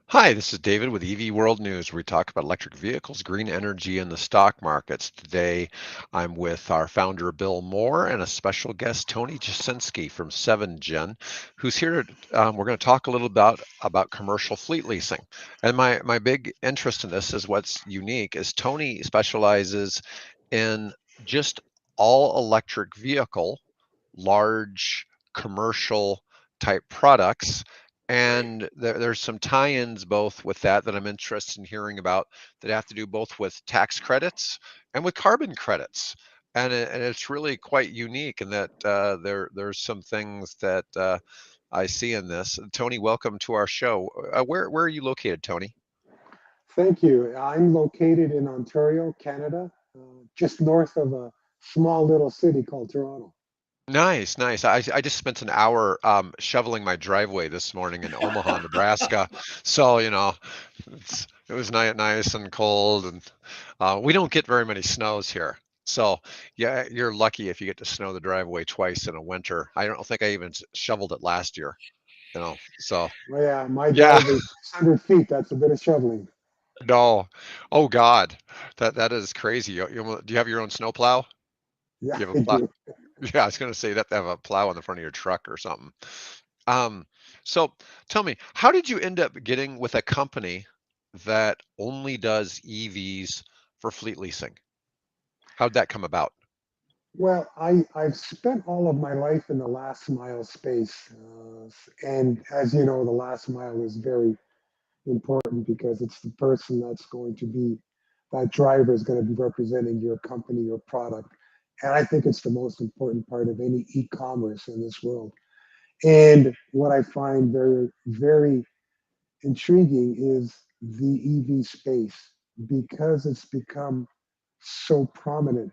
Hi, this is David with EV World News, where we talk about electric vehicles, green energy, and the stock markets. Today, I'm with our founder, Bill Moore, and a special guest, Tony Jinsky from 7Gen, who's here. We're going to talk a little about commercial fleet leasing. And my big interest in this is what's unique is Tony specializes in just all electric vehicle, large commercial type products, and there's some tie-ins both with that I'm interested in hearing about that have to do both with tax credits and with carbon credits. And it's really quite unique in that there's some things that I see in this. Tony, welcome to our show. Where are you located, Tony? Thank you. I'm located in Ontario, Canada, just north of a small little city called Toronto. Nice, nice. I just spent an hour shoveling my driveway this morning in Omaha, Nebraska. So, it was nice and cold, and we don't get very many snows here. So, yeah, you're lucky if you get to snow the driveway twice in a winter. I don't think I even shoveled it last year, So, Well, yeah, my yeah, drive is 600 feet. That's a bit of shoveling. no. Oh God, that is crazy. Do you have your own snow plow? Yeah, Do you have I a plow? do. Yeah, I was gonna say that to have a plow on the front of your truck or something. Um, so tell me, how did you end up getting with a company that only does EVs for fleet leasing? How'd that come about? Well, I've spent all of my life in the last mile space. And as you know, the last mile is very important because it's the person that's going to be, that driver is going to be representing your company or product. And I think it's the most important part of any e-commerce in this world. And what I find very, very intriguing is the EV space because it's become so prominent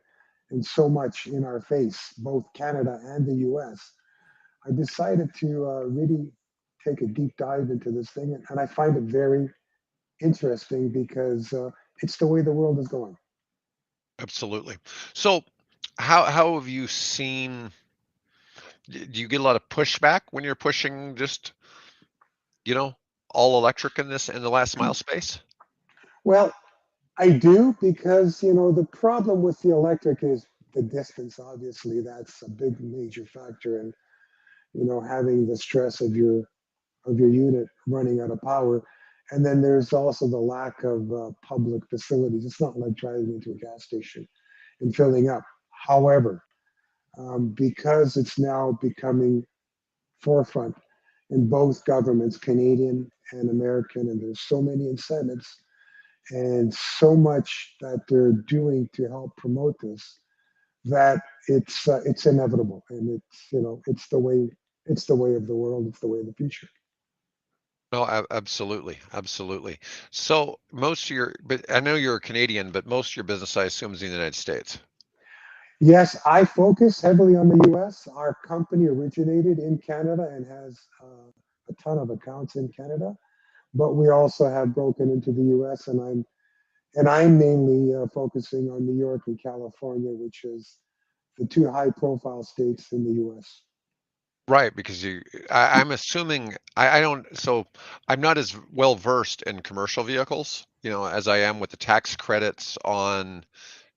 and so much in our face, both Canada and the US. I decided to really take a deep dive into this thing, and I find it very interesting because it's the way the world is going. Absolutely. So how have you seen, do you get a lot of pushback when you're pushing just, you know, all electric in the last mile space? Well, I do because the problem with the electric is the distance. Obviously, that's a big major factor in having the stress of your unit running out of power. And then there's also the lack of public facilities. It's not like driving into a gas station and filling up. However, because it's now becoming forefront in both governments, Canadian and American, and there's so many incentives and so much that they're doing to help promote this that it's inevitable, and it's the way of the world. It's the way of the future. No, absolutely, absolutely. So most of but I know you're a Canadian, but most of your business, I assume, is in the United States. Yes, I focus heavily on the US. Our company originated in Canada and has a ton of accounts in Canada, but we also have broken into the US, and I'm mainly focusing on New York and California, which is the two high-profile states in the US. Right, because I'm assuming I don't, so I'm not as well versed in commercial vehicles, as I am with the tax credits on,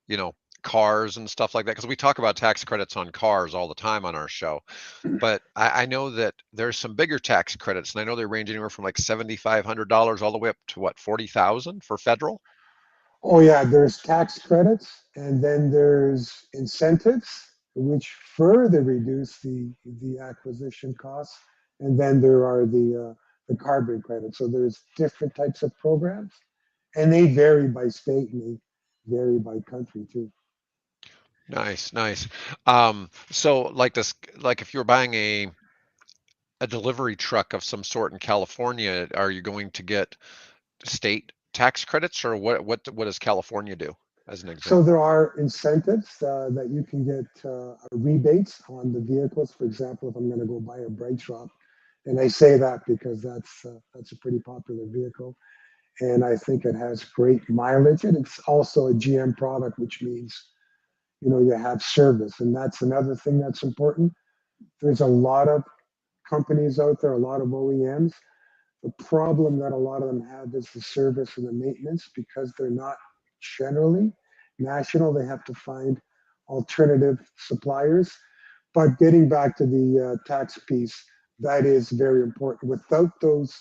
you know, cars and stuff like that. Because we talk about tax credits on cars all the time on our show. But I know that there's some bigger tax credits, and I know they range anywhere from like $7,500 all the way up to what, 40,000 for federal? Oh yeah, there's tax credits, and then there's incentives, which further reduce the acquisition costs, and then there are the carbon credits. So there's different types of programs, and they vary by state and they vary by country too. Nice, nice. So like this, like if you're buying a delivery truck of some sort in California, are you going to get state tax credits, or what does California do as an So example? there are incentives that you can get rebates on the vehicles. For example, if I'm going to go buy a brake shop, and I say that because that's a pretty popular vehicle, and I think it has great mileage. And it's also a GM product, which means you have service, and that's another thing that's important. There's a lot of companies out there, a lot of OEMs The problem that a lot of them have is the service and the maintenance because they're not generally national. They have to find alternative suppliers. But getting back to the tax piece, that is very important. Without those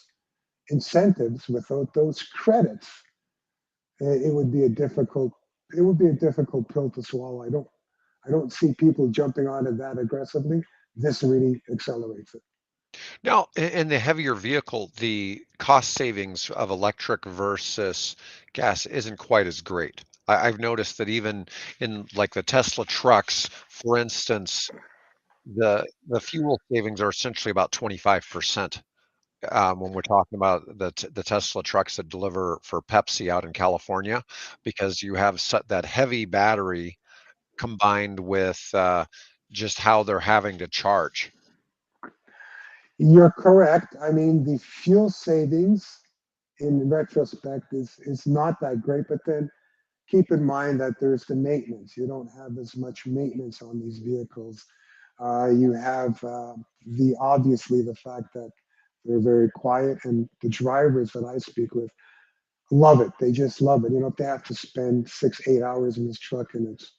incentives, without those credits, it would be a difficult pill to swallow. I don't see people jumping on it that aggressively. This really accelerates it. Now, in the heavier vehicle, the cost savings of electric versus gas isn't quite as great. I've noticed that even in like the Tesla trucks, for instance, the fuel savings are essentially about 25%. When we're talking about the Tesla trucks that deliver for Pepsi out in California, because you have that heavy battery combined with just how they're having to charge. You're correct. I mean, the fuel savings in retrospect is not that great, but then keep in mind that there's the maintenance. You don't have as much maintenance on these vehicles. You have the obviously the fact that they're very quiet, and the drivers that I speak with love it. They just love it. You know, if they have to spend 6, 8 hours in this truck, and it's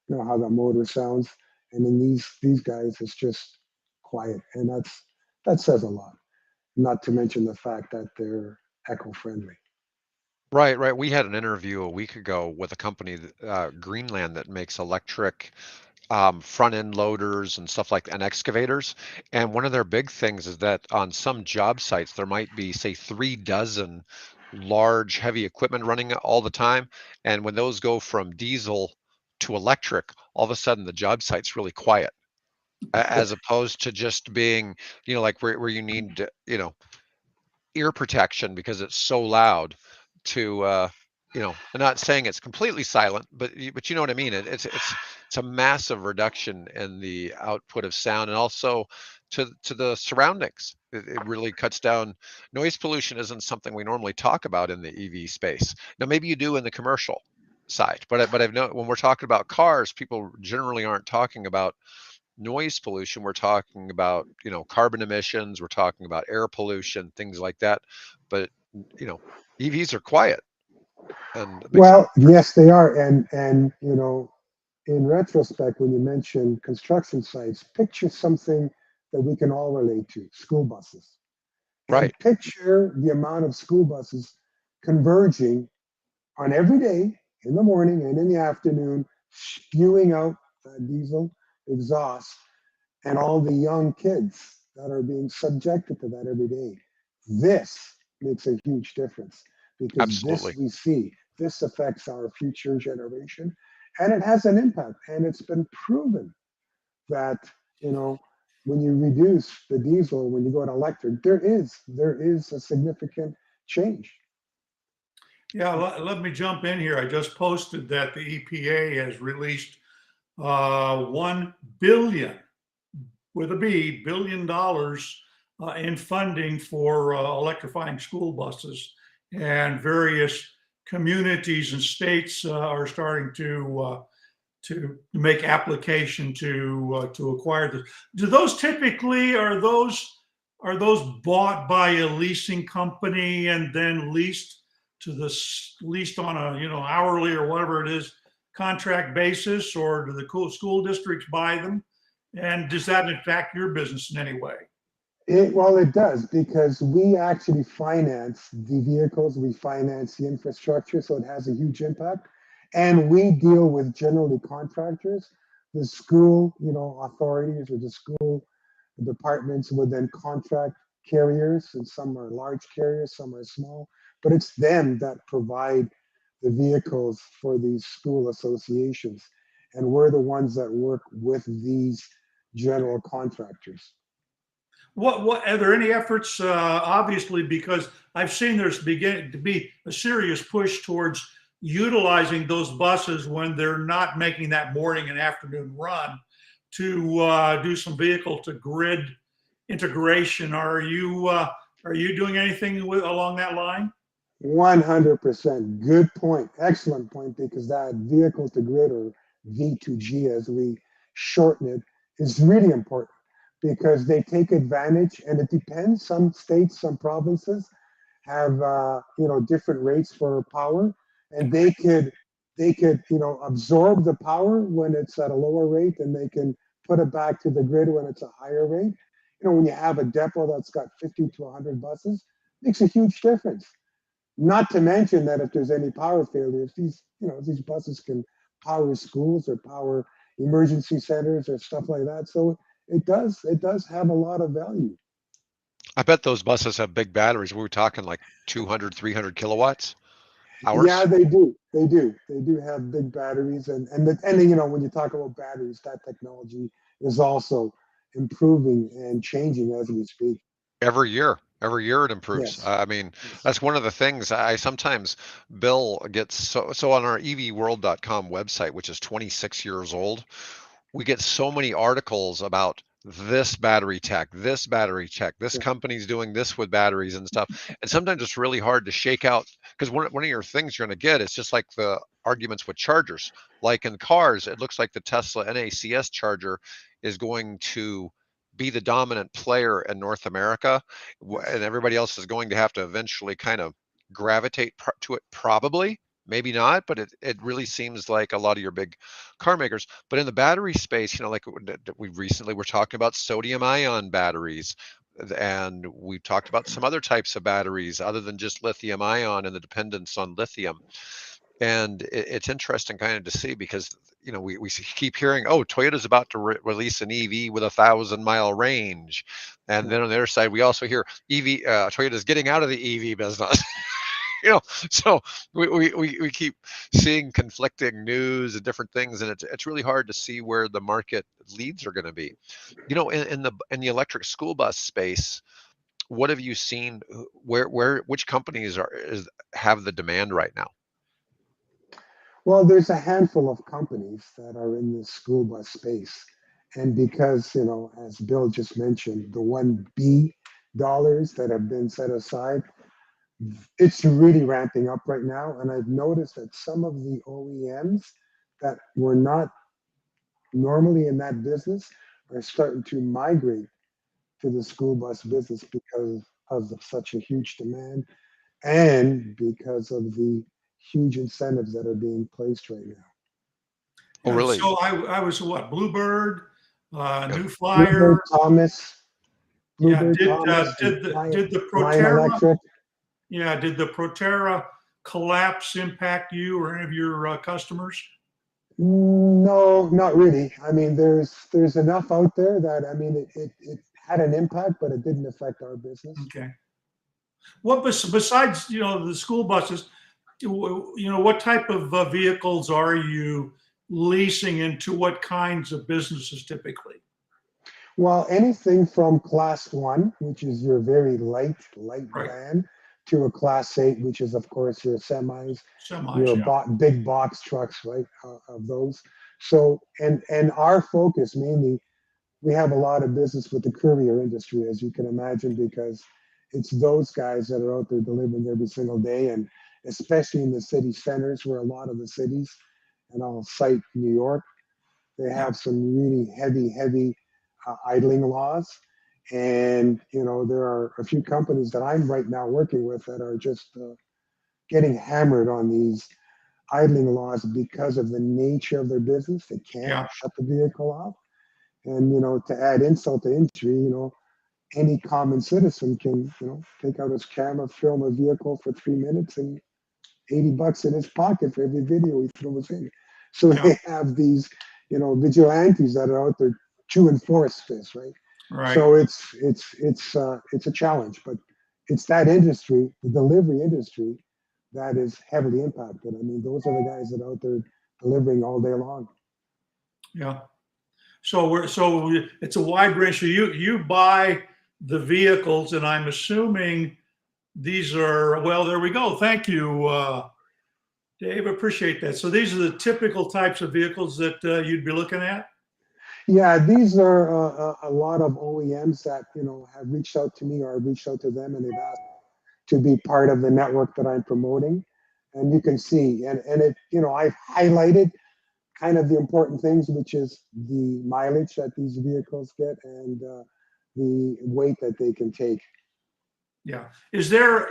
you know how that motor sounds, and then these guys, it's just quiet, and that says a lot. Not to mention the fact that they're eco-friendly. Right, right. We had an interview a week ago with a company, Greenland, that makes electric front end loaders and stuff like and excavators. And one of their big things is that on some job sites there might be, say, 3 dozen large heavy equipment running all the time. And when those go from diesel to electric, all of a sudden the job site's really quiet, as opposed to just being, like where you need, ear protection because it's so loud to I'm not saying it's completely silent, but you know what I mean. It's a massive reduction in the output of sound and also to the surroundings. It really cuts down. Noise pollution isn't something we normally talk about in the EV space. Now maybe you do in the commercial side, but I've known when we're talking about cars, people generally aren't talking about noise pollution. We're talking about, carbon emissions, we're talking about air pollution, things like that. But, you know, EVs are quiet and they keep. Well, yes, they are, and in retrospect, when you mention construction sites, picture something that we can all relate to: school buses, and Right. picture the amount of school buses converging on every day in the morning and in the afternoon, spewing out that diesel exhaust, and all the young kids that are being subjected to that every day. This makes a huge difference because this Absolutely. we see, this affects our future generation, and it has an impact. And it's been proven that, you know, when you reduce the diesel, when you go to electric, there is a significant change. Yeah, let me jump in here. I just posted that the EPA has released 1 billion with a B $1 billion in funding for electrifying school buses, and various communities and states are starting to make application to acquire this. Do those typically are those bought by a leasing company and then leased on a hourly or whatever it is contract basis, or do the school districts buy them? And does that impact your business in any way? Well, it does because we actually finance the vehicles, we finance the infrastructure, so it has a huge impact. And we deal with generally contractors. The school, authorities or the school departments would then contract carriers, and some are large carriers, some are small, but it's them that provide the vehicles for these school associations. And we're the ones that work with these general contractors. What are there any efforts? Obviously, because I've seen there's beginning to be a serious push towards utilizing those buses when they're not making that morning and afternoon run to do some vehicle to grid integration. Are you doing anything along that line? 100%. Good point. Excellent point, because that vehicle to grid, or V2G as we shorten it, is really important because they take advantage, and it depends. Some states, some provinces have different rates for power, and they could absorb the power when it's at a lower rate, and they can put it back to the grid when it's a higher rate. When you have a depot that's got 50 to 100 buses, makes a huge difference. Not to mention that if there's any power failures, these buses can power schools or power emergency centers or stuff like that. So it does have a lot of value. I bet those buses have big batteries. We were talking like 200, 300 kilowatts Yeah, hours. they do. They do have big batteries, and when you talk about batteries, that technology is also improving and changing as we speak. Every year it improves. Yes. I mean, Yes. that's one of the things I sometimes Bill gets so on our evworld.com website, which is 26 years old. We get so many articles about this battery tech, this Sure. company's doing this with batteries and stuff. And sometimes it's really hard to shake out because one of your things you're going to get is just like the arguments with chargers. Like in cars, it looks like the Tesla NACS charger is going to be the dominant player in North America, Yes. and everybody else is going to have to eventually kind of gravitate to it, probably. Maybe not, but it really seems like a lot of your big car makers. But in the battery space, like we recently were talking about sodium ion batteries, and we talked about some other types of batteries other than just lithium ion and the dependence on lithium. And it's interesting kind of to see because we keep hearing, oh, Toyota's about to release an EV with 1,000-mile range, and Yeah. then on the other side we also hear Toyota's getting out of the EV business. you know so we keep seeing conflicting news and different things, and it's really hard to see where the market leads are going to be. In the electric school bus space, what have you seen? Which companies have the demand right now? Well, there's a handful of companies that are in the school bus space. And because, as Bill just mentioned, the 1B dollars that have been set aside, it's really ramping up right now. And I've noticed that some of the OEMs that were not normally in that business are starting to migrate to the school bus business because of such a huge demand and because of the huge incentives that are being placed right now. Oh, Yeah, really? so I was what, Bluebird, Yeah. New Bluebird Flyer. Thomas, Yeah, Bluebird Thomas, and did the Lion Proterra, Electric. yeah, did the Proterra collapse impact you or any of your customers? No, not really. I mean, there's enough out there that it had an impact, but it didn't affect our business. Okay. What besides the school buses, what type of vehicles are you leasing into what kinds of businesses typically? Well, anything from class one, which is your very light Right. van, to a class eight, which is of course your semis, Semis, your yeah. big box trucks, right? Of those. So, and our focus mainly, we have a lot of business with the courier industry, as you can imagine, because it's those guys that are out there delivering every single day, and especially in the city centers where a lot of the cities, and I'll cite New York, they Yeah. have some really heavy idling laws. And, there are a few companies that I'm right now working with that are just getting hammered on these idling laws because of the nature of their business. They can't Yeah. shut the vehicle off. And, to add insult to injury, any common citizen can, take out his camera, film a vehicle for 3 minutes and $80 in his pocket for every video he throws in. So Yeah. they have these, vigilantes that are out there to enforce this, right? Right. So it's a challenge, but it's that industry, the delivery industry, that is heavily impacted. I mean, those are the guys that are out there delivering all day long. Yeah. So it's a wide range. So you buy the vehicles, and I'm assuming these are, well, there we go. Thank you, Dave. Appreciate that. So these are the typical types of vehicles that you'd be looking at. Yeah, these are a lot of OEMs that have reached out to me, or I've reached out to them, and they've asked to be part of the network that I'm promoting. And you can see, and it, I've highlighted kind of the important things, which is the mileage that these vehicles get, and the weight that they can take. Yeah. Is there,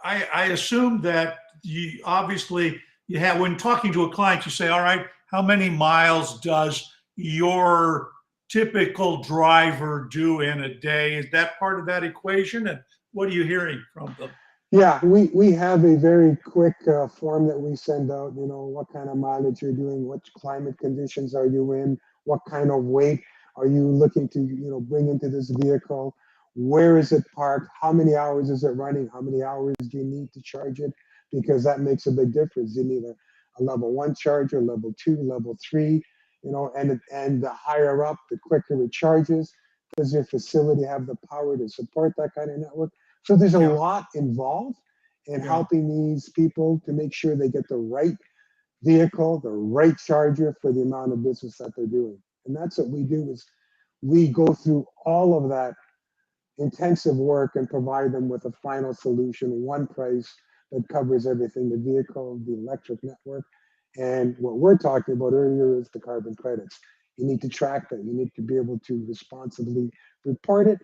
I assume that you obviously you have, when talking to a client, you say, all right, how many miles does your typical driver do in a day? Is that part of that equation? And what are you hearing from them? Yeah, we have a very quick form that we send out, what kind of mileage you're doing, what climate conditions are you in, what kind of weight are you looking to, bring into this vehicle, where is it parked, how many hours is it running, how many hours do you need to charge it, because that makes a big difference. You need a level 1 charger, level 2, level 3, and the higher up, the quicker it charges. Does your facility have the power to support that kind of network? So there's a lot involved in helping these people to make sure they get the right vehicle, the right charger for the amount of business that they're doing. And that's what we do, is we go through all of that intensive work and provide them with a final solution, one price that covers everything, the vehicle, the electric network. And what we're talking about earlier is the carbon credits. You need to track that. You need to be able to responsibly report it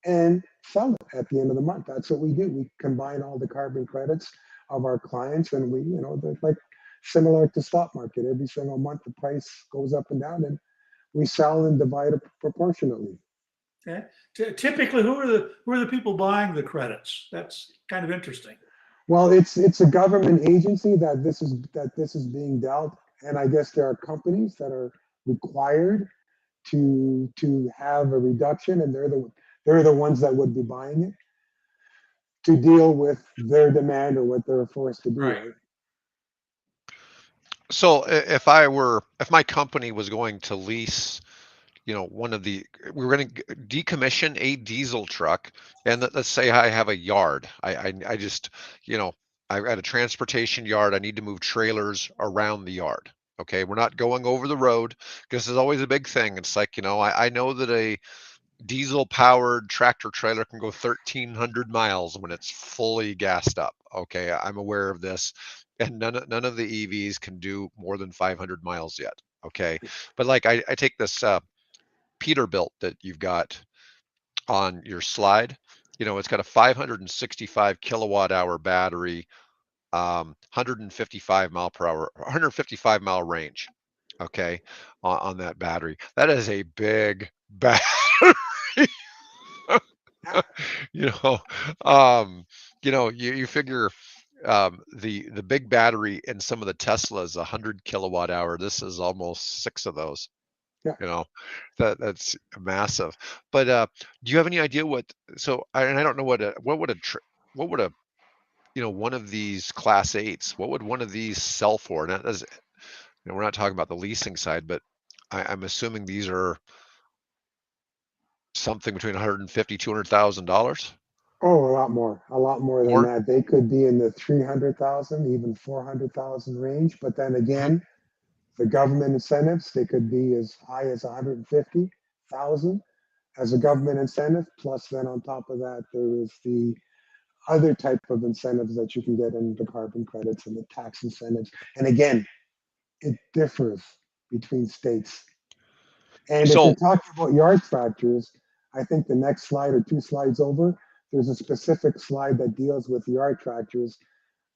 and sell it at the end of the month. That's what we do. We combine all the carbon credits of our clients, and they're like similar to stock market. Every single month, the price goes up and down, and we sell and divide it proportionately. Okay. Typically, who are the people buying the credits? That's kind of interesting. Well, it's a government agency that this is being dealt, and I guess there are companies that are required to have a reduction, and they're the ones that would be buying it to deal with their demand or what they're forced to do. Right. So if my company was going to lease, we were going to decommission a diesel truck, and let's say I have a yard. I just, I've got a transportation yard. I need to move trailers around the yard. Okay, we're not going over the road, because there's always a big thing. It's like, I know that a diesel powered tractor trailer can go 1,300 miles when it's fully gassed up. Okay, I'm aware of this, and none of the EVs can do more than 500 miles yet. Okay, but like I take this Peterbilt that you've got on your slide. It's got a 565 kilowatt hour battery, 155 mile per hour, 155 mile range. Okay, on that battery. That is a big battery. you figure the big battery in some of the Teslas, 100 kilowatt hour. This is almost 6 of those. Yeah. That's massive. But do you have any idea what? So I don't know what would a one of these Class 8s, what would one of these sell for? And that is, we're not talking about the leasing side, but I'm assuming these are something between $150,000-$200,000. Oh, a lot more than More? that. They could be in the 300,000, even 400,000 range. But then again, the government incentives, they could be as high as 150,000 as a government incentive. Plus, then on top of that, there is the other type of incentives that you can get in the carbon credits and the tax incentives. And again, it differs between states. And if you're talking about yard tractors, I think the next slide or 2 slides over, there's a specific slide that deals with yard tractors,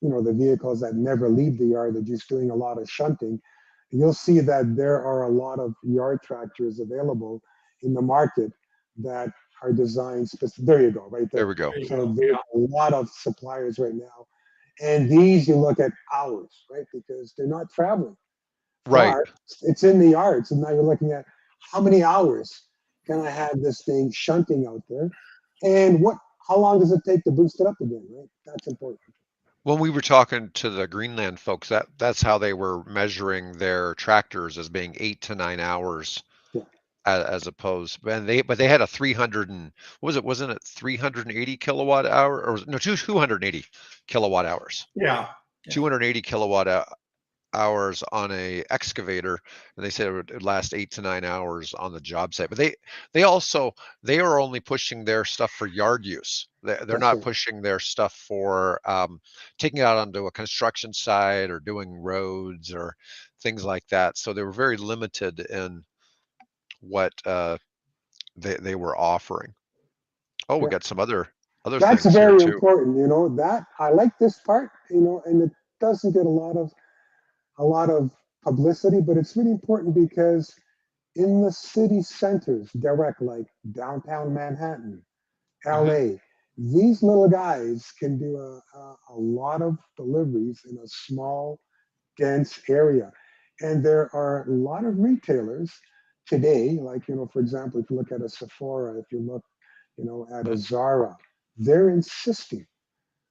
the vehicles that never leave the yard, they're just doing a lot of shunting. You'll see that there are a lot of yard tractors available in the market that are designed specific. There you go, right there. There we go. So there's a lot of suppliers right now. And these, you look at hours, right? Because they're not traveling. Right. It's in the yard. So now you're looking at how many hours can I have this thing shunting out there? And how long does it take to boost it up again, right? That's important. When we were talking to the Greenland folks, that's how they were measuring their tractors, as being 8 to 9 hours, as opposed. And they had a 300 and wasn't it 380 kilowatt hour, or no, 280 kilowatt hours. Yeah. 280 kilowatt hours on a excavator, and they said it would last 8 to 9 hours on the job site. But they are only pushing their stuff for yard use. They're not pushing their stuff for taking it out onto a construction site or doing roads or things like that. So they were very limited in what they were offering. Oh, we Yeah. got some other That's things here very too. important, that I like this part, and it doesn't get a lot of publicity, but it's really important because in the city centers, direct, like downtown Manhattan, Hmm. LA, these little guys can do a lot of deliveries in a small, dense area. And there are a lot of retailers today, like, for example, if you look at a Sephora, if you look, at a Zara, they're insisting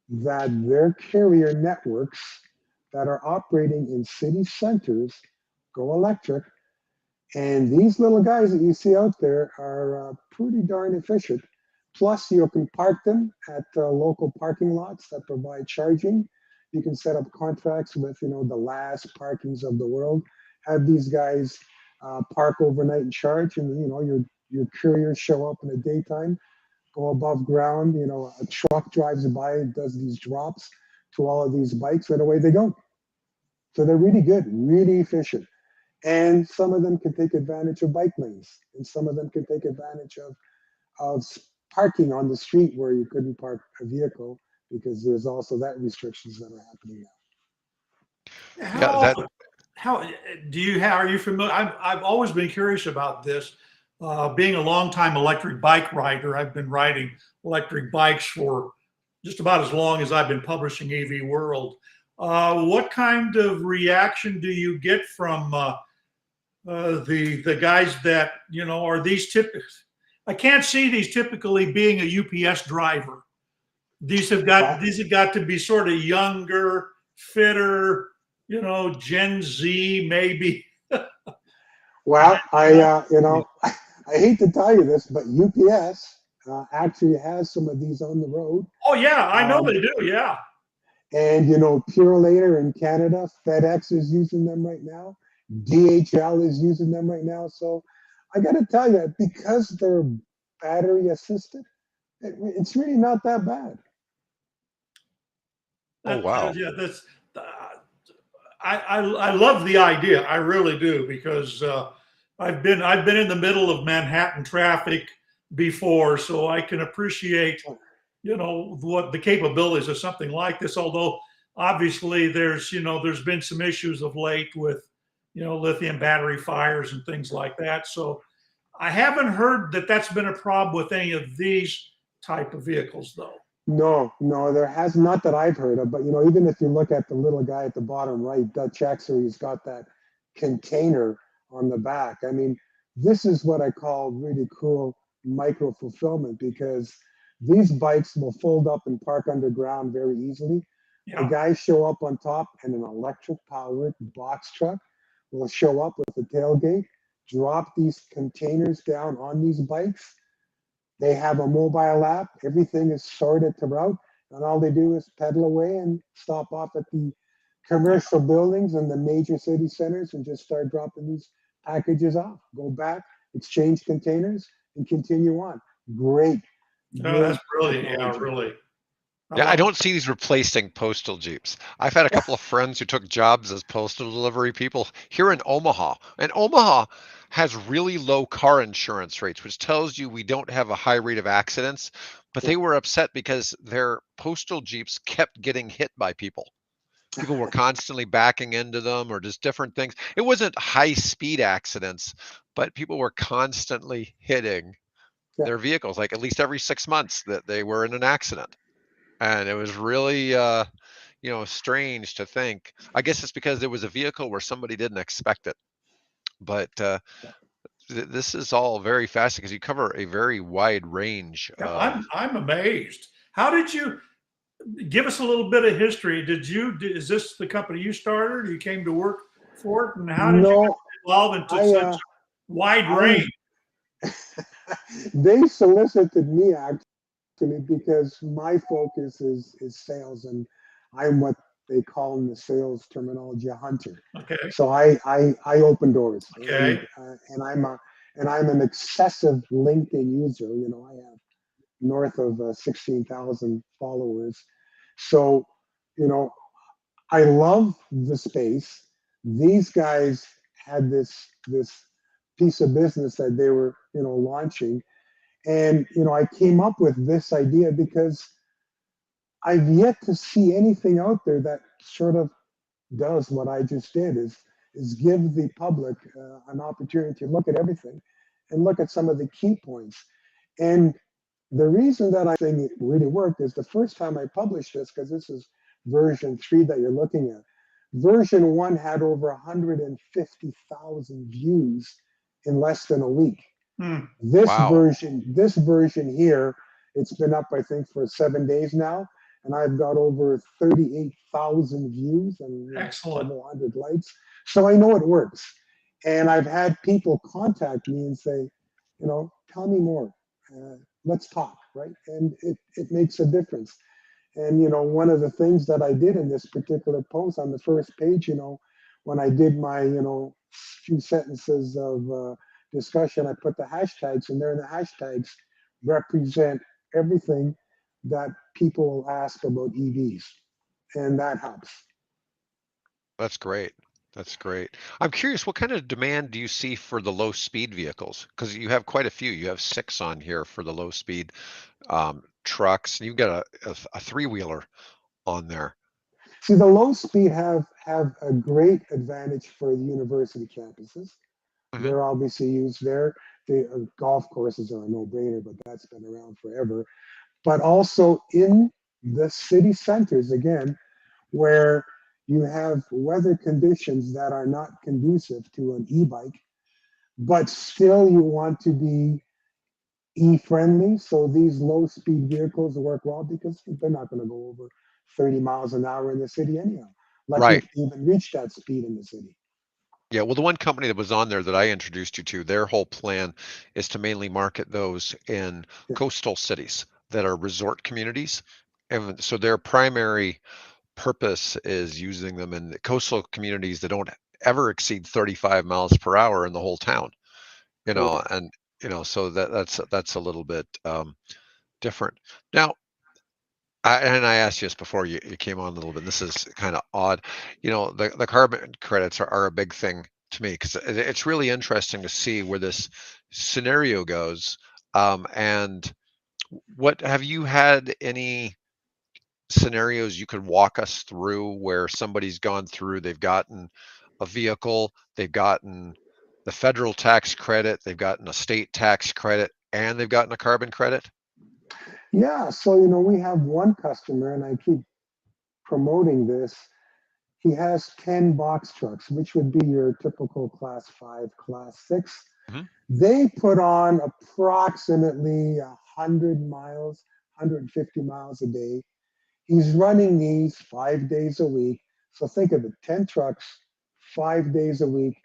that their carrier networks that are operating in city centers go electric. And these little guys that you see out there are pretty darn efficient. Plus, you can park them at local parking lots that provide charging. You can set up contracts with, the last parkings of the world. Have these guys park overnight and charge, and your couriers show up in the daytime, go above ground. A truck drives by and does these drops to all of these bikes, and away they go. So they're really good, really efficient. And some of them can take advantage of bike lanes, and some of them can take advantage of parking on the street where you couldn't park a vehicle, because there's also that restrictions that are happening Yeah, How that how are you familiar? I've always been curious about this. Being a longtime electric bike rider, I've been riding electric bikes for just about as long as I've been publishing EV World. What kind of reaction do you get from the guys that are these typical? I can't see these typically being a UPS driver. now. These have got to be sort of younger, fitter, Gen Z maybe. Well, I hate to tell you this, but UPS actually has some of these on the road. Oh yeah, I know Um, they do. Yeah. and Purolator in Canada, FedEx is using them right now. DHL is using them right now. So I got to tell you, because they're battery assisted, it's really not that bad. oh wow. Yeah, that's uh, I love the idea. I really do because I've been in the middle of Manhattan traffic before, so I can appreciate what the capabilities of something like this. Although obviously there's been some issues of late with lithium battery fires and things like that. So I haven't heard that that's been a problem with any of these type of vehicles though. No, no, there has not that I've heard of. But even if you look at the little guy at the bottom right, Dutch Xer, he's got that container on the back. I mean, this is what I call really cool micro fulfillment, because these bikes will fold up and park underground very easily. The Yeah. guys show up on top, and an electric powered box truck will show up with a tailgate, drop these containers down on these bikes. They have a mobile app. Everything is sorted to route, and all they do is pedal away and stop off at the commercial buildings and the major city centers and just start dropping these packages off. Go back, exchange containers, and continue on. Great, Oh, great that's brilliant. Yeah, technology. really. I Yeah, I love don't see these replacing postal jeeps. I've had a couple of friends who took jobs as postal delivery people here in Omaha, and Omaha has really low car insurance rates, which tells you we don't have a high rate of accidents. But Yeah. they were upset because their postal jeeps kept getting hit by people. People were constantly backing into them or just different things. It wasn't high speed accidents, but people were constantly hitting Yeah. their vehicles, like at least every 6 months that they were in an accident. And it was really strange to think. I guess it's because there was a vehicle where somebody didn't expect it. But this is all very fascinating because you cover a very wide range Yeah, of. I'm amazed. How did you give us a little bit of history? Is this the company you started? Or you came to work for it, and how did you No, get involved into I, such uh, wide I, range? they solicited me actually, because my focus is sales, and I'm what they call in the sales terminology a hunter. Okay, So I open doors, okay, and I'm an excessive LinkedIn user. I have north of 16,000 followers. So you know I love the space. These guys had this piece of business that they were launching, And, I came up with this idea because I've yet to see anything out there that sort of does what I just did, is give the public an opportunity to look at everything and look at some of the key points. And the reason that I think it really worked is the first time I published this, because this is version 3 that you're looking at. Version 1 had over 150,000 views in less than a week. This Wow. version here, it's been up, I think, for 7 days now, and I've got over 38,000 views and Excellent. several hundred likes. So I know it works. And I've had people contact me and say, tell me more. Let's talk, right? And it makes a difference. And one of the things that I did in this particular post on the first page, when I did my few sentences of discussion, I put the hashtags in there, and the hashtags represent everything that people will ask about EVs, and that helps. That's great. That's great. I'm curious, what kind of demand do you see for the low speed vehicles? Because you have quite a few. You have 6 on here for the low speed trucks. You've got a three-wheeler on there. See, the low speed have a great advantage for the university campuses. Hmm. They're obviously used there. The golf courses are a no-brainer, but that's been around forever. But also in the city centers, again, where you have weather conditions that are not conducive to an e-bike, but still you want to be e-friendly. So these low-speed vehicles work well because they're not going to go over 30 miles an hour in the city anyhow. Lucky Right. if they even reach that speed in the city. Yeah, well, the one company that was on there that I introduced you to, their whole plan is to mainly market those in Yeah. coastal cities that are resort communities. And so their primary purpose is using them in the coastal communities that don't ever exceed 35 miles per hour in the whole town, and so that's a little bit different. Now, I asked you this before you came on a little bit. And this is kind of odd. The carbon credits are a big thing to me because it's really interesting to see where this scenario goes. And what have you had any scenarios you could walk us through where somebody's gone through, they've gotten a vehicle, they've gotten the federal tax credit, they've gotten a state tax credit, and they've gotten a carbon credit? Yeah. So, we have one customer, and I keep promoting this. He has 10 box trucks, which would be your typical class 5, class 6. Mhm. They put on approximately 100 miles, 150 miles a day. He's running these 5 days a week. So think of it, 10 trucks, 5 days a week.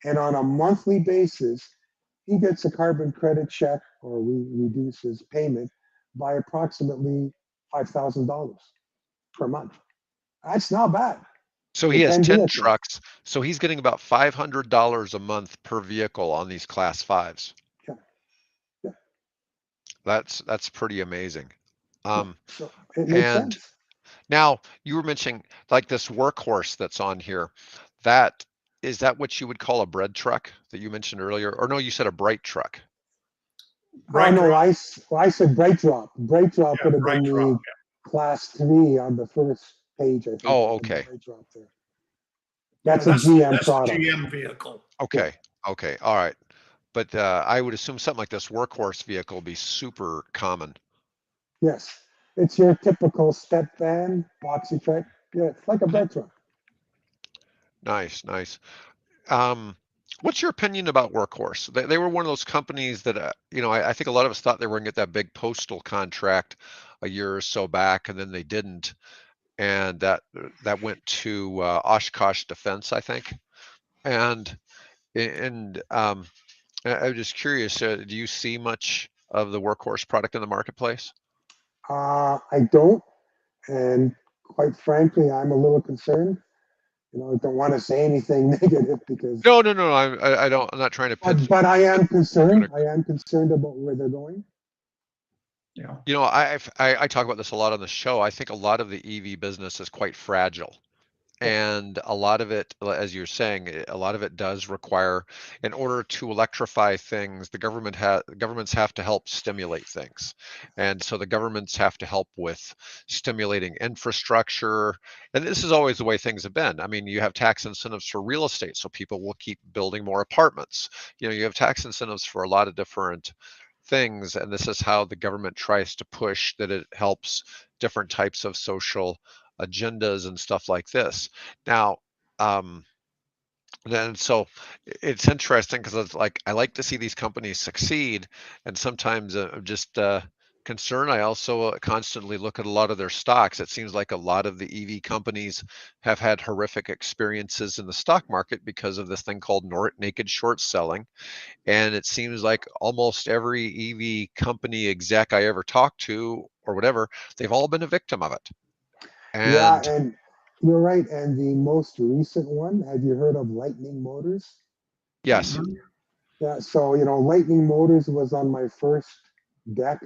And on a monthly basis, he gets a carbon credit check, or we reduce his payment by approximately $5,000 per month. That's not bad So for he has 10 10 vehicles. trucks. So he's getting about $500 a month per vehicle on these class 5s. Yeah, yeah, That's pretty amazing. yeah. Um, So it makes and sense. now you were mentioning like this Workhorse that's on here. That is that what you would call a bread truck that you mentioned earlier? Or no, you said a bright truck. Oh, Bright no, drop. I said Bright Drop. Bright Drop Yeah, would have bright been drop. the class 3 on the first page, I think. I Oh, had okay. Bright Drop there. Yeah, That's a that's GM that's the product. GM vehicle. Yeah. Okay. Okay. All right. But I would assume something like this Workhorse vehicle would be super common. Yes. It's your typical step van, boxy truck. Yeah, it's like a Mhm. Bright Drop. Nice, nice. Um, what's your opinion about Workhorse? They were one of those companies that, I think a lot of us thought they were going to get that big postal contract a year or so back, and then they didn't. And that went to Oshkosh Defense, I think. And I'm just curious, do you see much of the Workhorse product in the marketplace? I don't. And quite frankly, I'm a little concerned. I don't want to say anything negative because, No, no, no. I'm not trying to but, pitch. but I am Gonna, concerned. I am concerned about where they're going. Yeah. I talk about this a lot on the show. I think a lot of the EV business is quite fragile. And a lot of it, as you're saying, a lot of it does require, in order to electrify things, governments have to help stimulate things. And so the governments have to help with stimulating infrastructure. And this is always the way things have been. I mean, you have tax incentives for real estate, so people will keep building more apartments. You have tax incentives for a lot of different things, and this is how the government tries to push that it helps different types of social agendas and stuff like this. Now, um, then so it's interesting because it's like I like to see these companies succeed, and sometimes I'm just concerned. I also constantly look at a lot of their stocks. It seems like a lot of the EV companies have had horrific experiences in the stock market because of this thing called naked short selling. And it seems like almost every EV company exec I ever talked to or whatever, they've all been a victim of it. Yeah, And and you're right. And the most recent one, have you heard of Lightning Motors? yes, Yeah, so Lightning Motors was on my first deck,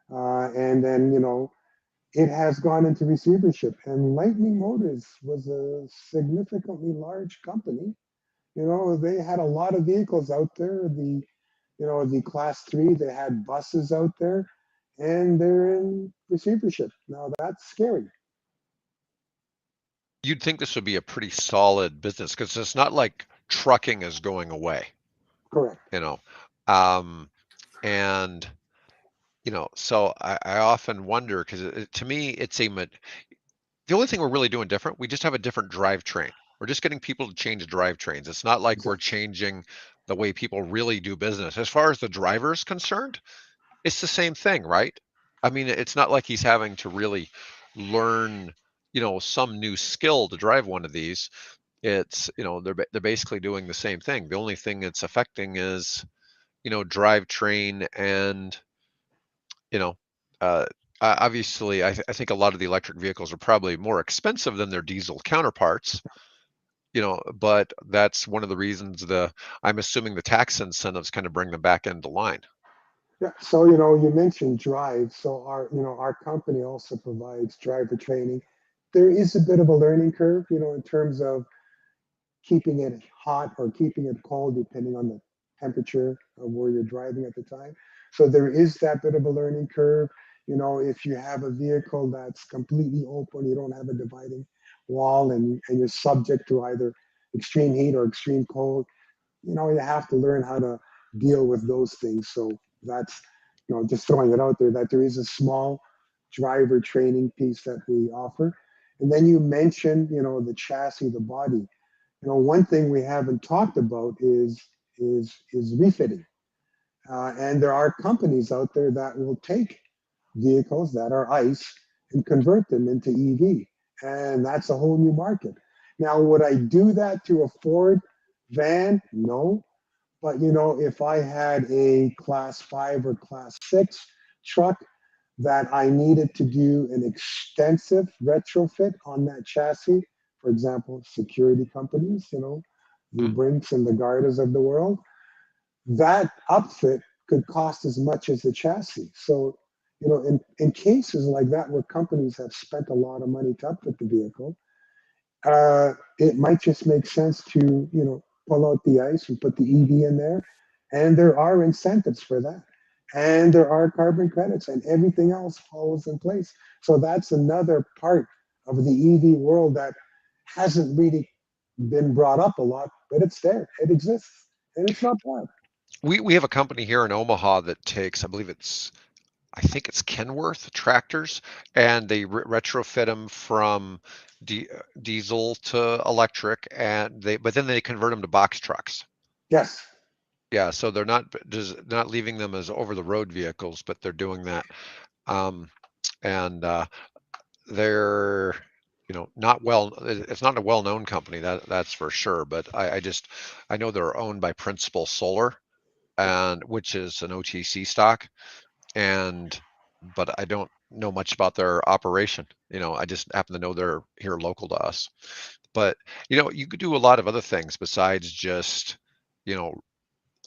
and then it has gone into receivership. And Lightning Motors was a significantly large company. They had a lot of vehicles out there. The class three, they had buses out there, and they're in receivership now. That's scary. you'd think this would be a pretty solid business because it's not like trucking is going away, Correct. you know. Um, and so I often wonder because to me it's the only thing we're really doing different, we just have a different drivetrain. We're just getting people to change drivetrains. It's not like we're Exactly. changing the way people really do business. As far as the driver is concerned, it's the same thing, right? I mean, it's not like he's having to really learn, some new skill to drive one of these. It's, they're basically doing the same thing. The only thing it's affecting is, drivetrain and, you know, uh, obviously, I think a lot of the electric vehicles are probably more expensive than their diesel counterparts, but that's one of the reasons I'm assuming the tax incentives kind of bring them back into line. Yeah. So you mentioned drive. So our company also provides driver training. There is a bit of a learning curve, in terms of keeping it hot or keeping it cold, depending on the temperature of where you're driving at the time. So there is that bit of a learning curve. If you have a vehicle that's completely open, you don't have a dividing wall, and you're subject to either extreme heat or extreme cold, you have to learn how to deal with those things. So that's, just throwing it out there that there is a small driver training piece that we offer. And then you mentioned, the chassis, the body. One thing we haven't talked about is refitting. And there are companies out there that will take vehicles that are ICE and convert them into EV. And that's a whole new market. Now, would I do that to a Ford van? No. But if I had a class five or class six truck that I needed to do an extensive retrofit on that chassis, for example, security companies, the Hmm? Brinks and the Gardas of the world, that upfit could cost as much as the chassis. So, in cases like that where companies have spent a lot of money to upfit the vehicle, it might just make sense to, pull out the ice and put the EV in there. And there are incentives for that. And there are carbon credits, and everything else falls in place. So that's another part of the EV world that hasn't really been brought up a lot, but it's there. It exists. And it's not bad. We have a company here in Omaha that takes, I think it's Kenworth tractors, and they retrofit them from diesel to electric, and but then they convert them to box trucks. Yes. Yeah, so they're not leaving them as over the road vehicles, but they're doing that. Um, and they're, not it's not a well-known company, that's for sure, but I know they're owned by Principal Solar, and which is an OTC stock, and but I don't know much about their operation. I just happen to know they're here local to us. But you could do a lot of other things besides just, you know,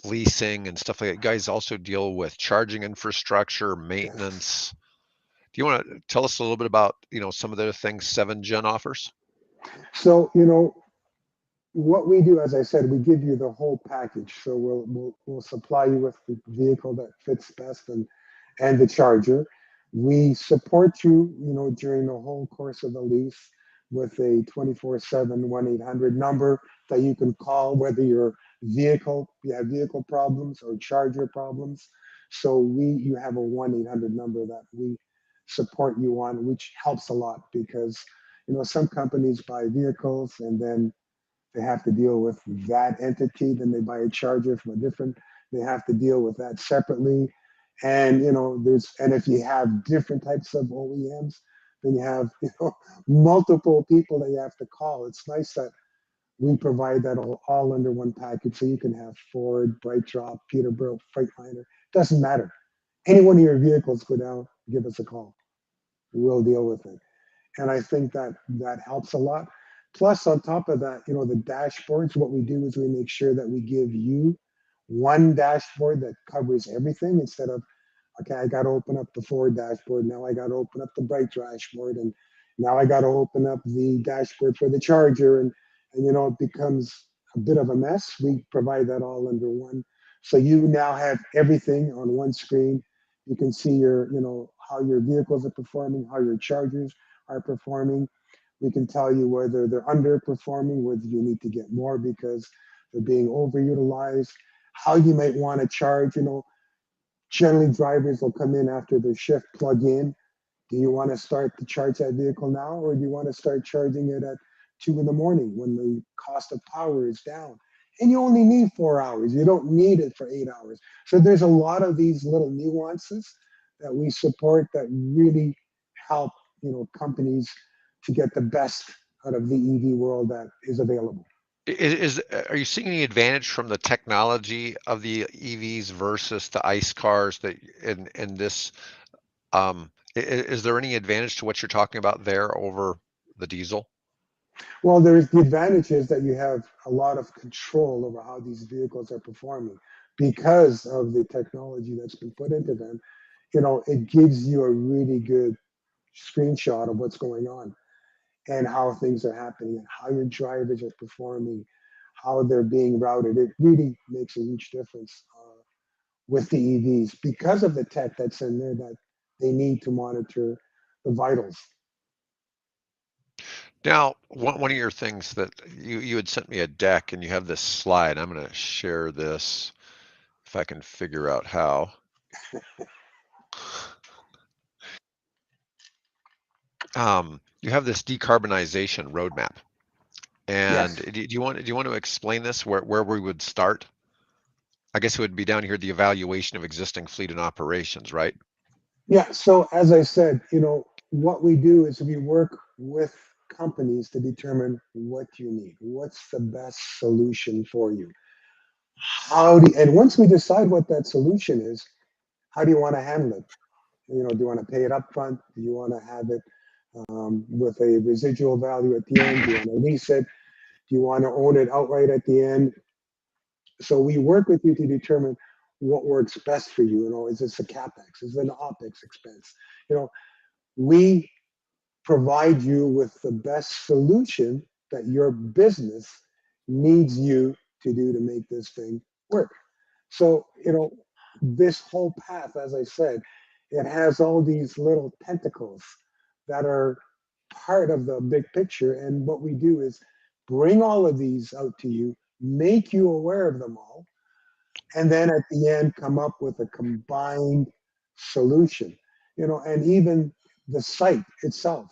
leasing and stuff like that. You guys also deal with charging infrastructure, Yes. maintenance. Do you want to tell us a little bit about, some of the things 7 Gen offers? So, what we do, as I said, we give you the whole package. So we'll supply you with the vehicle that fits best and the charger. We support you, during the whole course of the lease with a 24/7 1-800 number that you can call, whether you have vehicle problems or charger problems. So you have a 1-800 number that we support you on, which helps a lot because, some companies buy vehicles and then they have to deal with that entity. Then they buy a charger from a different. They have to deal with that separately. And and if you have different types of OEMs, then you have multiple people that you have to call. It's nice that we provide that all under one package, so you can have Ford, BrightDrop, Peterborough, Freightliner. Doesn't matter. Any one of your vehicles, go down, give us a call. We'll deal with it. And I think that helps a lot. Plus, on top of that, the dashboards, what we do is we make sure that we give you one dashboard that covers everything instead of, okay, I got to open up the Ford dashboard. Now I got to open up the Bright dashboard. And now I got to open up the dashboard for the charger. And it becomes a bit of a mess. We provide that all under one. So you now have everything on one screen. You can see how your vehicles are performing, how your chargers are performing. We can tell you whether they're underperforming, whether you need to get more because they're being overutilized, how you might want to charge. Generally drivers will come in after their shift, plug in. Do you want to start to charge that vehicle now, or do you want to start charging it at 2 in the morning when the cost of power is down? And you only need 4 hours. You don't need it for 8 hours. So there's a lot of these little nuances that we support that really help, companies to get the best out of the EV world that is available. Are you seeing any advantage from the technology of the EVs versus the ICE cars that in this is there any advantage to what you're talking about there over the diesel? Well, there's the advantage is that you have a lot of control over how these vehicles are performing because of the technology that's been put into them. It gives you a really good screenshot of what's going on and how things are happening and how your drivers are performing, how they're being routed. It really makes a huge difference with the EVs because of the tech that's in there that they need to monitor the vitals. Now, one of your things that you had sent me a deck and you have this slide. I'm going to share this if I can figure out how. You have this decarbonization roadmap, and Yes. do you want to explain this where we would start? I guess it would be down here the evaluation of existing fleet and operations, right? Yeah. So as I said, what we do is we work with companies to determine what you need. What's the best solution for you? And once we decide what that solution is, how do you want to handle it? Do you want to pay it up front? Do you want to have it with a residual value at the end? Do you want to lease it? Do you want to own it outright at the end? So we work with you to determine what works best for you. Is this a capex? Is it an opex expense? We provide you with the best solution that your business needs you to do to make this thing work. So, this whole path, as I said, it has all these little tentacles that are part of the big picture. And what we do is bring all of these out to you, make you aware of them all, and then at the end come up with a combined solution. And even the site itself,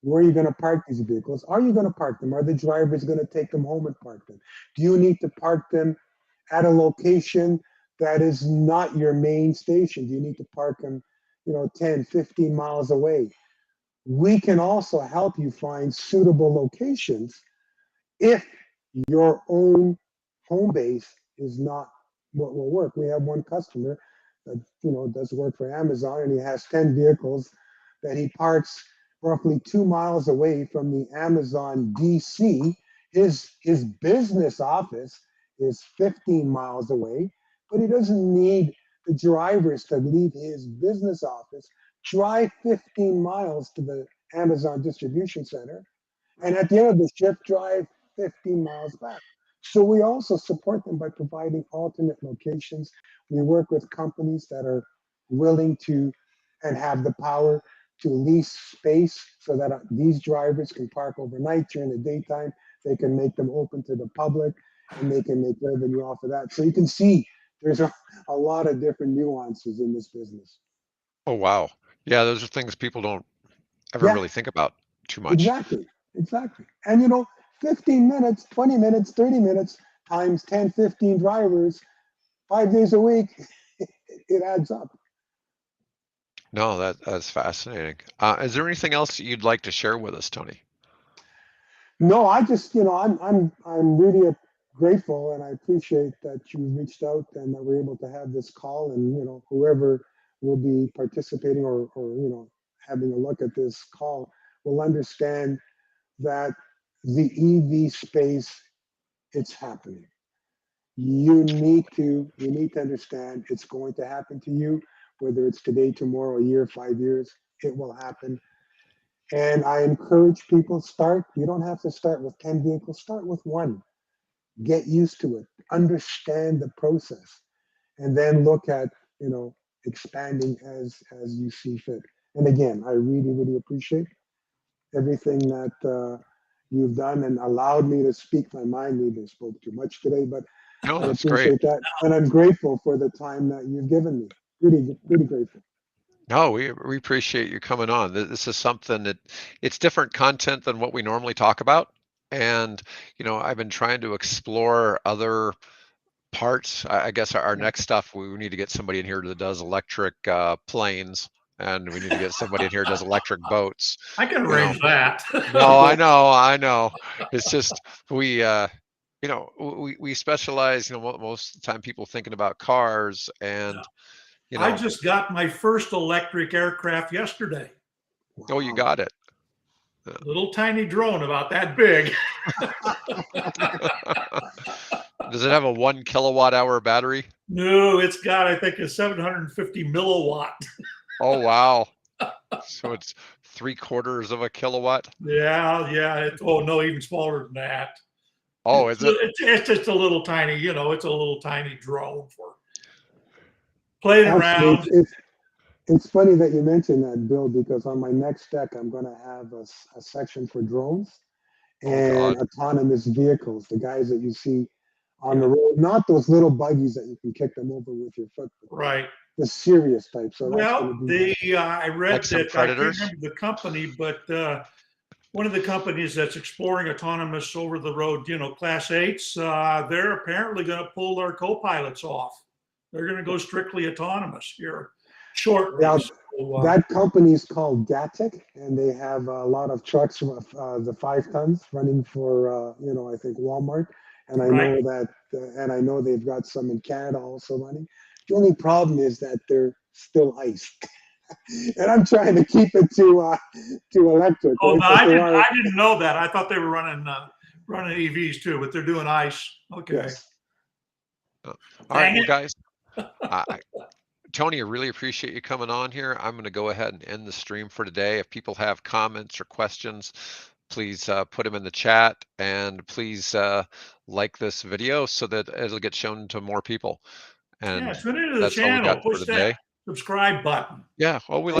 where are you going to park these vehicles? Are you going to park them? Are the drivers going to take them home and park them? Do you need to park them at a location that is not your main station? Do you need to park them, 10, 15 miles away? We can also help you find suitable locations if your own home base is not what will work. We have one customer that does work for Amazon, and he has 10 vehicles that he parks roughly 2 miles away from the Amazon DC. His business office is 15 miles away, but he doesn't need the drivers to leave his business office, drive 15 miles to the Amazon distribution center, And at the end of the shift, drive 15 miles back. So we also support them by providing alternate locations. We work with companies that are willing to and have the power to lease space so that these drivers can park overnight during the daytime. They can make them open to the public and they can make revenue off of that. So you can see there's a lot of different nuances in this business. Oh, wow. Yeah, those are things people don't ever Yeah, really think about too much. exactly. Exactly. And 15 minutes, 20 minutes, 30 minutes times 10, 15 drivers, 5 days a week, it adds up. No, that's fascinating. Is there anything else that you'd like to share with us, Tony? No, I just, I'm really grateful and I appreciate that you reached out and that we're able to have this call and, whoever will be participating or having a look at this call will understand that the EV space, it's happening. You need to understand it's going to happen to you, whether it's today, tomorrow, a year, 5 years, it will happen. And I encourage people, you don't have to start with 10 vehicles, start with one. Get used to it, understand the process, and then look at, expanding as you see fit. And again, I really, really appreciate everything that you've done and allowed me to speak my mind. Maybe I spoke too much today, but No, I that's great. appreciate that. And I'm grateful for the time that you've given me. Really, really grateful. No, we appreciate you coming on. This is something that it's different content than what we normally talk about. And, I've been trying to explore other parts. I guess our Yeah. next stuff, we need to get somebody in here that does electric planes, and we need to get somebody in here that does electric boats. I can You know, arrange that. no, I know. It's just we specialize. Most of the time people thinking about cars, and I just got my first electric aircraft yesterday. oh, you Wow. got it. Little tiny drone about that big. Does it have a 1 kilowatt hour battery? No, it's got, I think, a 750 milliwatt. Oh, wow. So it's 3/4 of a kilowatt. Yeah. Oh, no, even smaller than that. Oh, is it? It's just a little tiny, it's a little tiny drone for playing Actually, around. it's funny that you mentioned that, Bill, because on my next deck, I'm going to have a section for drones and autonomous vehicles, the guys that you see on the road, not those little buggies that you can kick them over with your foot, Right. the serious type. So that's Well, going to be I read like some that, I can't Predators? remember the company, but one of the companies that's exploring autonomous over the road, class 8s, they're apparently going to pull their co-pilots off. They're going to go strictly autonomous here shortly. Now, So, that company is called Gatic, and they have a lot of trucks with the 5 tons running for, I think Walmart. And I Right. know that, and I know they've got some in Canada also running. The only problem is that they're still iced. And I'm trying to keep it to electric. Oh, Right? no, But I didn't know that. I thought they were running EVs too, but they're doing ICE. Okay. yes. All right, Dang well, it. guys, Tony, I really appreciate you coming on here. I'm going to go ahead and end the stream for today. If people have comments or questions, please put them in the chat, and please like this video so that it'll get shown to more people. And Yeah, tune into the that's all we got channel. for Push that today. subscribe button. Yeah, well, we